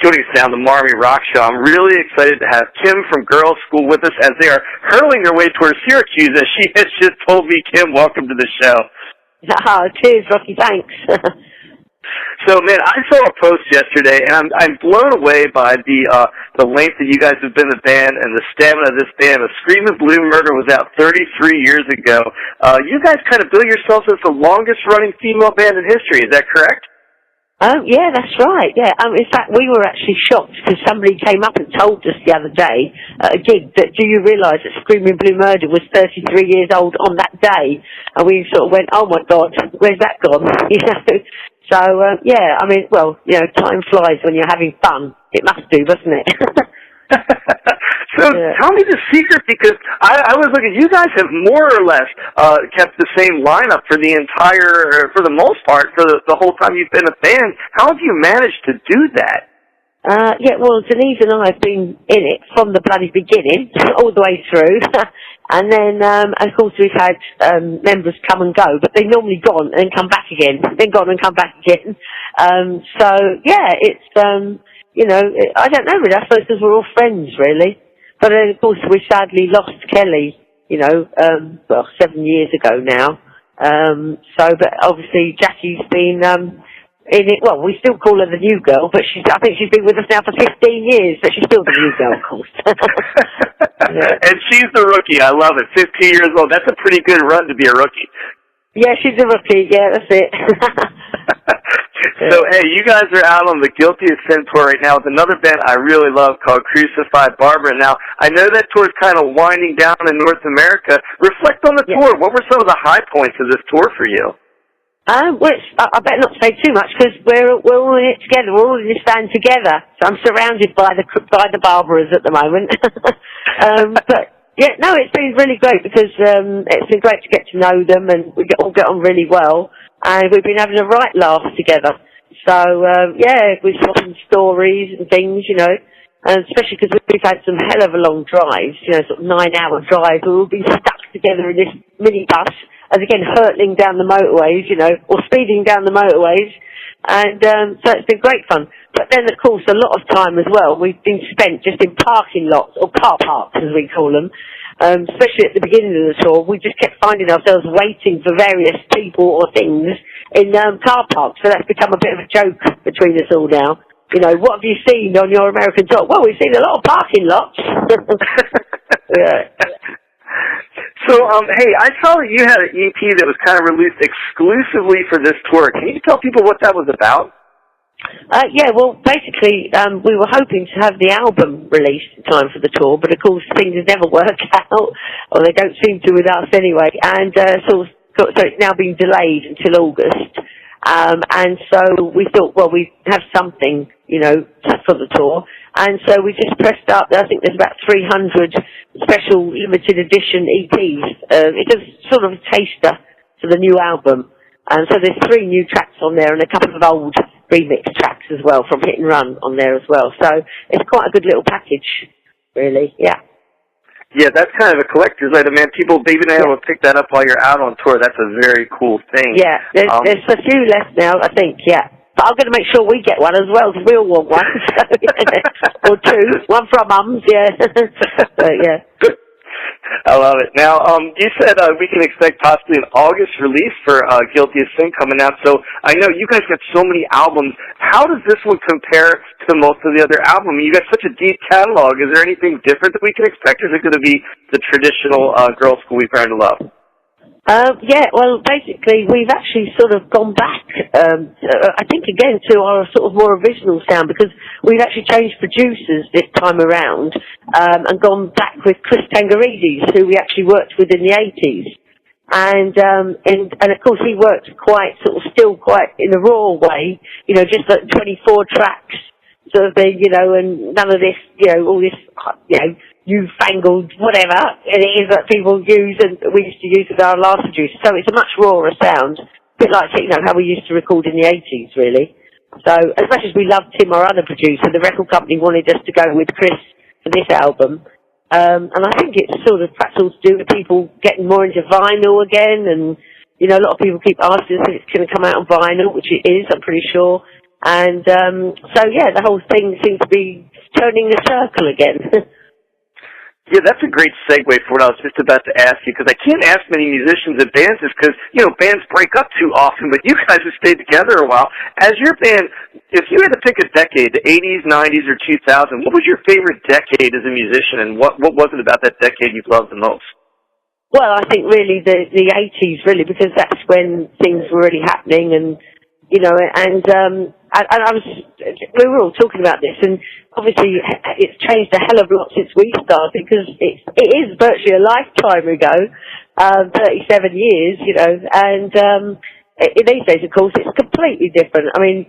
Joining us now on the MARR Rock Show, I'm really excited to have Kim from Girlschool with us as they are hurling their way towards Syracuse, as she has just told me. Kim, welcome to the show. Cheers, Rocky, thanks. So, man, I saw a post yesterday, and I'm blown away by the length that you guys have been the band and the stamina of this band. The Screamin' Blue Murder was out 33 years ago. You guys kind of bill yourselves as the longest-running female band in history. Is that correct? Yeah, that's right, yeah. In fact, we were actually shocked because somebody came up and told us the other day at a gig that, do you realise that Screamin' Blue Murder was 33 years old on that day? And we sort of went, oh my God, where's that gone? You know? So, yeah, I mean, well, you know, time flies when you're having fun. It must do, doesn't it? So tell me the secret, because I was looking, you guys have more or less kept the same lineup for the most part, for the whole time you've been a band. How have you managed to do that? Yeah, well, Denise and I have been in it from the bloody beginning, all the way through. And then, of course, we've had members come and go, but they've normally gone and then come back again, then gone and come back again. So, yeah, it's, you know, I don't know really, I suppose because we're all friends, really. But then, of course, we sadly lost Kelly, you know, 7 years ago now. But obviously Jackie's been in it. Well, we still call her the new girl, but I think she's been with us now for 15 years, but she's still the new girl, of course. Yeah. And she's the rookie. I love it. 15 years old. That's a pretty good run to be a rookie. Yeah, she's a rookie. Yeah, that's it. So, hey, you guys are out on the Guilty of Sin tour right now with another band I really love called Crucified Barbara. Now, I know that tour's kind of winding down in North America. Reflect on the tour. What were some of the high points of this tour for you? Well, I better not say too much because we're all in it together. We're all in this band together. So I'm surrounded by the Barbaras at the moment. But yeah, no, it's been really great because it's been great to get to know them, and we all get on really well, and we've been having a right laugh together. So yeah, we're swapping stories and things, you know, and especially because we've had some hell of a long drives, you know, sort of 9-hour drives. We've all been stuck together in this minibus, as again hurtling down the motorways, you know, or speeding down the motorways, and so it's been great fun. But then, of course, a lot of time as well we've been spent just in parking lots, or car parks as we call them. Especially at the beginning of the tour, we just kept finding ourselves waiting for various people or things in car parks. So that's become a bit of a joke between us all now. You know, what have you seen on your American tour? Well, we've seen a lot of parking lots. Yeah. So, hey, I saw that you had an EP that was kind of released exclusively for this tour. Can you tell people what that was about? Yeah, well, basically, we were hoping to have the album released in time for the tour, but of course things never work out, or they don't seem to with us anyway, and so it's now been delayed until August. And so we thought, well, we have something, you know, for the tour, and so we just pressed up. I think there's about 300 special limited edition EPs. It's a sort of a taster for the new album, and so there's 3 new tracks on there and a couple of old remix tracks as well from Hit and Run on there as well. So it's quite a good little package, really. Yeah. Yeah, that's kind of a collector's item, man. People being able to pick that up while you're out on tour, that's a very cool thing. Yeah, there's a few left now, I think, yeah. But I'm going to make sure we get one as well, because we all want one. So, yeah. Or 2. One for our mums, yeah. But, yeah. I love it. Now, you said we can expect possibly an August release for Guilty of Sin coming out. So I know you guys got so many albums. How does this one compare to most of the other albums? You got such a deep catalog. Is there anything different that we can expect, or is it going to be the traditional Girlschool we've grown to love? Yeah, well, basically, we've actually sort of gone back, I think, again, to our sort of more original sound, because we've actually changed producers this time around, and gone back with Chris Tangarides, who we actually worked with in the 80s. And of course, he worked still quite in a raw way, you know, just like 24 tracks sort of thing, you know, and none of this, you know, all this, you know, newfangled whatever it is that people use and we used to use with our last producer. So it's a much rawer sound, a bit like, you know, how we used to record in the 80s, really. So as much as we loved Tim, our other producer, the record company wanted us to go with Chris for this album. And I think it's sort of perhaps all to do with people getting more into vinyl again, and, you know, a lot of people keep asking us if it's going to come out on vinyl, which it is, I'm pretty sure. And so, yeah, the whole thing seems to be turning the circle again. Yeah, that's a great segue for what I was just about to ask you, because I can't ask many musicians and bands this, because, bands break up too often, but you guys have stayed together a while. As your band, if you had to pick a decade, the 80s, 90s, or 2000, what was your favorite decade as a musician, and what was it about that decade you loved the most? Well, I think really the 80s, really, because that's when things were really happening, and we were all talking about this, and obviously it's changed a hell of a lot since we started, because it is virtually a lifetime ago, 37 years, and in these days, of course, it's completely different. I mean,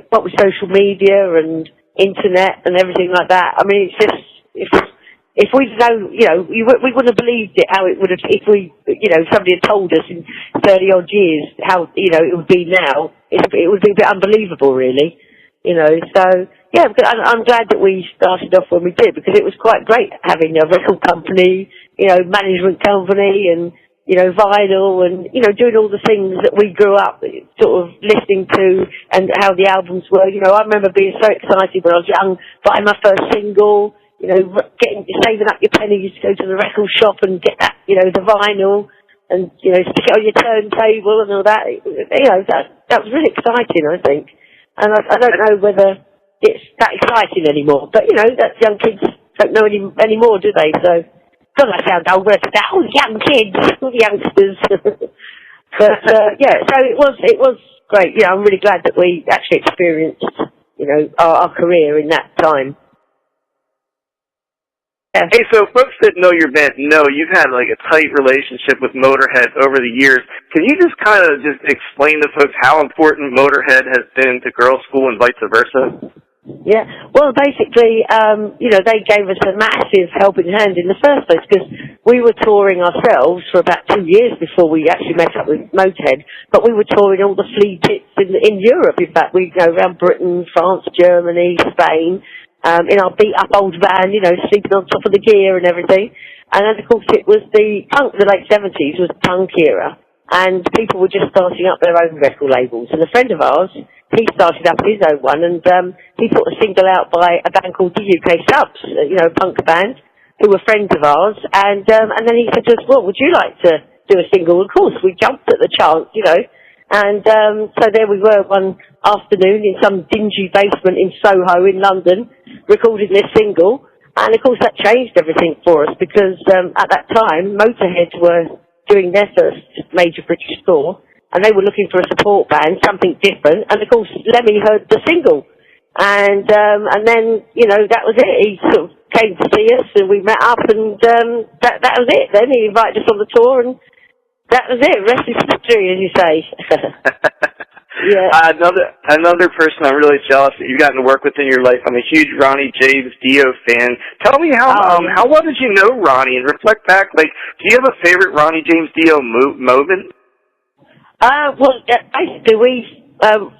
what with social media and internet and everything like that, I mean, if we'd known, we wouldn't have believed it how it would have, if somebody had told us in 30 odd years how, it would be now, it would be a bit unbelievable, really, so, yeah, I'm glad that we started off when we did, because it was quite great having a record company, management company, and, vinyl, and, doing all the things that we grew up sort of listening to, and how the albums were. I remember being so excited when I was young, buying my first single, saving up your pennies to go to the record shop and get that, the vinyl, and, stick it on your turntable and all that. That was really exciting, I think. And I don't know whether it's that exciting anymore, but, that young kids don't know anymore, do they? So, God, I sound old when I say that. Oh, young kids, all the youngsters. But, yeah, so it was great. Yeah, I'm really glad that we actually experienced, our career in that time. Yeah. Hey, so folks that know your band know you've had like a tight relationship with Motorhead over the years. Can you just kind of just explain to folks how important Motorhead has been to Girlschool and vice versa? Yeah, well, basically, they gave us a massive helping hand in the first place, because we were touring ourselves for about 2 years before we actually met up with Motorhead, but we were touring all the flea pits in Europe. In fact, we'd go around Britain, France, Germany, Spain, in our beat-up old van, sleeping on top of the gear and everything. And then, of course, it was the late 70s was the punk era, and people were just starting up their own record labels. And a friend of ours, he started up his own one, and he put a single out by a band called the UK Subs, a punk band, who were friends of ours. And then he said to us, well, would you like to do a single? Of course, we jumped at the chance, And so there we were one afternoon in some dingy basement in Soho in London, recording this single. And of course that changed everything for us, because at that time Motorhead were doing their first major British tour, and they were looking for a support band, something different. And of course Lemmy heard the single, and then that was it. He sort of came to see us, and we met up, and that was it. Then he invited us on the tour, and that was it. Rest is history, as you say. Yeah. Another person I'm really jealous that you've gotten to work with in your life. I'm a huge Ronnie James Dio fan. Tell me how well did you know Ronnie? And reflect back, do you have a favorite Ronnie James Dio moment? Well, basically we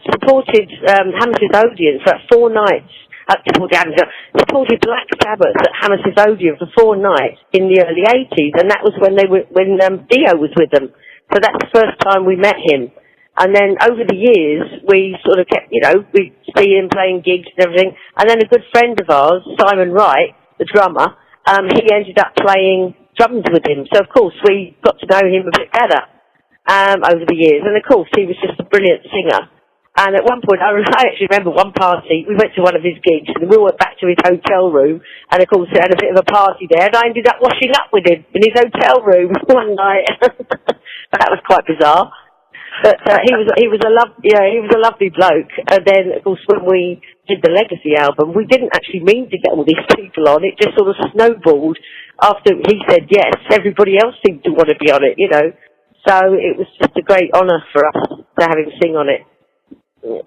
supported Hammersmith Odeon for 4 nights. Supported Black Sabbath at Hammersmith Odeon for 4 nights in the early 80s, and that was when Dio was with them. So that's the first time we met him. And then over the years, we sort of kept, we'd see him playing gigs and everything. And then a good friend of ours, Simon Wright, the drummer, he ended up playing drums with him. So of course we got to know him a bit better over the years. And of course he was just a brilliant singer. And at one point, I actually remember one party, we went to one of his gigs, and we all went back to his hotel room, and of course he had a bit of a party there, and I ended up washing up with him in his hotel room one night. That was quite bizarre. But he was a lovely bloke. And then, of course, when we did the Legacy album, we didn't actually mean to get all these people on. It just sort of snowballed. After he said yes, everybody else seemed to want to be on it, So it was just a great honour for us to have him sing on it. Yeah.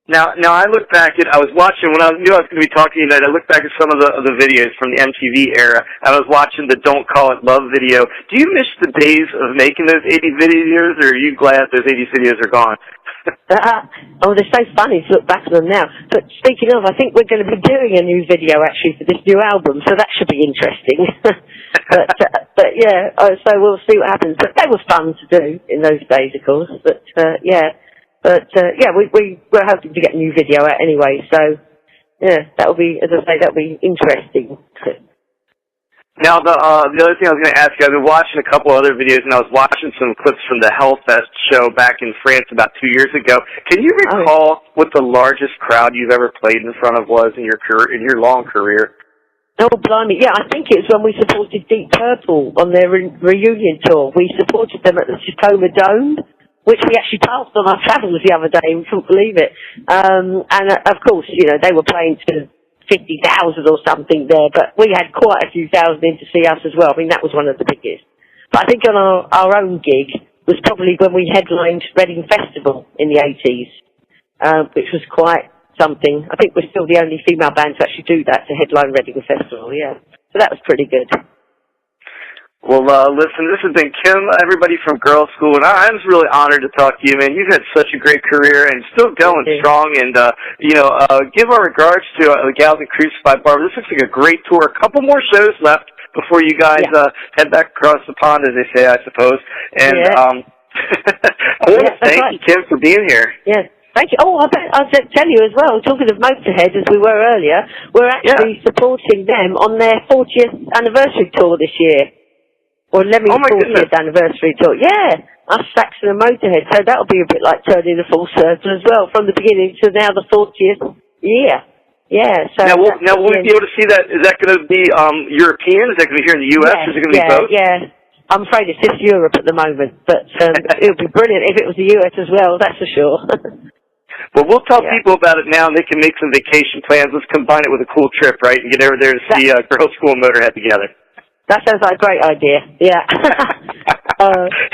Now I look back at, I was watching, when I knew I was going to be talking to you tonight, I looked back at some of the videos from the MTV era. I was watching the Don't Call It Love video. Do you miss the days of making those 80s videos, or are you glad those 80s videos are gone? They're so funny to look back at them now. But speaking of, I think we're going to be doing a new video actually for this new album, so that should be interesting. but yeah, so we'll see what happens. But they were fun to do in those days, of course. But yeah. But yeah, we're hoping to get a new video out anyway. So yeah, that'll be, as I say, that'll be interesting. Now, the other thing I was going to ask you, I've been watching a couple other videos, and I was watching some clips from the Hellfest show back in France about 2 years ago. Can you recall what the largest crowd you've ever played in front of was in your career, in your long career? Oh, blimey. Yeah, I think it was when we supported Deep Purple on their reunion tour. We supported them at the Tacoma Dome, which we actually passed on our travels the other day. We couldn't believe it. And, of course, you know, they were playing to 50,000 or something there, but we had quite a few thousand in to see us as well. I mean, that was one of the biggest. But I think on our own gig was probably when we headlined Reading Festival in the 80s, which was quite something. I think we're still the only female band to actually do that, to headline Reading Festival, yeah. So that was pretty good. Well, listen, this has been Kim, everybody from Girlschool, and I'm just really honored to talk to you, man. You've had such a great career and still going strong, and, give our regards to the Gals and Crucified Barber. This looks like a great tour. A couple more shows left before you guys head back across the pond, as they say, I suppose. And I want to thank you, Kim, for being here. Yeah. Thank you. Oh, I'll tell you as well, talking of Motorhead, as we were earlier, we're actually supporting them on their 40th anniversary tour this year. Or Lemmy's 40th anniversary tour. Yeah, us Saxon and Motorhead. So that'll be a bit like turning the full circle as well, from the beginning to now the 40th year. Yeah. So now, will we be able to see that? Is that going to be European? Is that going to be here in the U.S.? Or is it going to be both? Yeah. I'm afraid it's just Europe at the moment, but it would be brilliant if it was the U.S. as well. That's for sure. Well, we'll tell people about it now, and they can make some vacation plans. Let's combine it with a cool trip, right, and get over there to see Girlschool and Motorhead together. That sounds like a great idea. Yeah.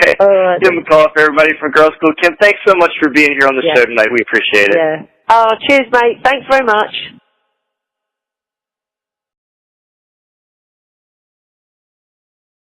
Hey, Kim McAuliffe, everybody from Girlschool. Kim, thanks so much for being here on the show tonight. We appreciate it. Yeah. Oh, cheers, mate. Thanks very much.